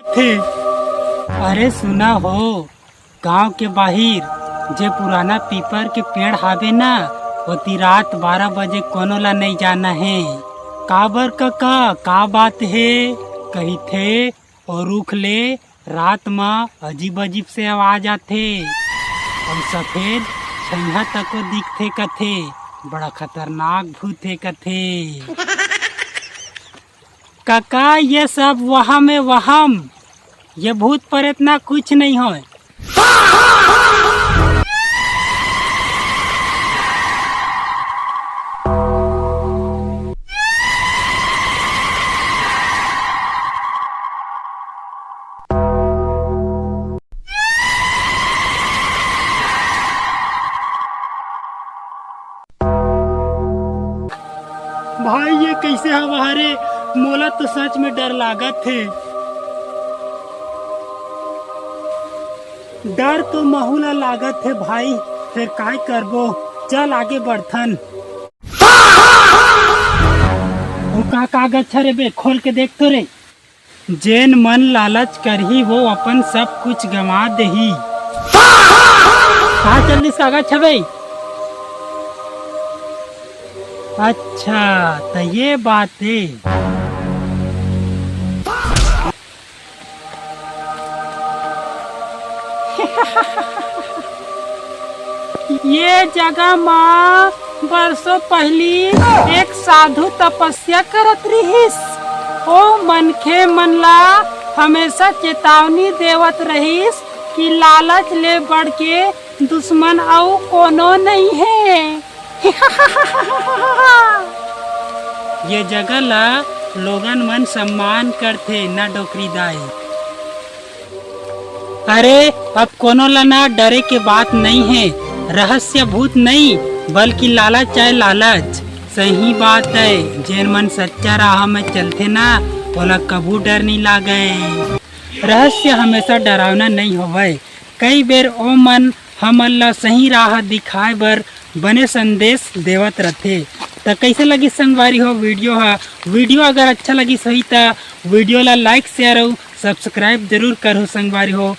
थे। अरे सुना हो, गांव के बाहिर जे पुराना पीपर के पेड़ हावे ना, ओती रात 12 बजे कोनो ला नहीं जाना है। काबर का बात है कही थे, और रुख ले रात में अजीब अजीब से आवाज आथे और सफेद छइहा तको दिखथे कथे, बड़ा खतरनाक भूत है कथे। काका ये सब वहम है वहम, ये भूत प्रेत ना कुछ नहीं हो। भाई ये कैसे हवा रे, मोला तो सच में डर लागत है। डर तो महूला लागत है भाई, फिर काय करबो, चल आगे बढ़थन। वो का कागज छे रे बे, खोल के देख तो रे। जेन मन लालच करही वो अपन सब कुछ गंवा देही। कहाँ चल दिस कागज छबे? अच्छा तो ये बात है। ये जगह माँ बरसों पहली एक साधु तपस्या करत रहीस। ओ मनखे मन ला हमेशा चेतावनी देवत रहीस कि लालच ले बढ़ के दुश्मन आउ कोनो नहीं है। ये जगह ला लोगन मन सम्मान करथे न डोकरी दाई। अरे अब कोनो ला ना डरे के बात नहीं है, रहस्य भूत नहीं बल्कि लालच है लालच। सही बात है, जेन मन सच्चा राह में चलते ना ओला कबू डर नहीं लागे। रहस्य हमेशा डरावना नहीं होवे, कई बेर ओ मन हमन ला सही राह दिखाए बर बने संदेश देवत रहते। तो कैसे लगी संगवारी हो वीडियो अगर अच्छा लगी सही तो वीडियो ला लाइक शेयर और सब्सक्राइब जरूर करो संगवारी हो।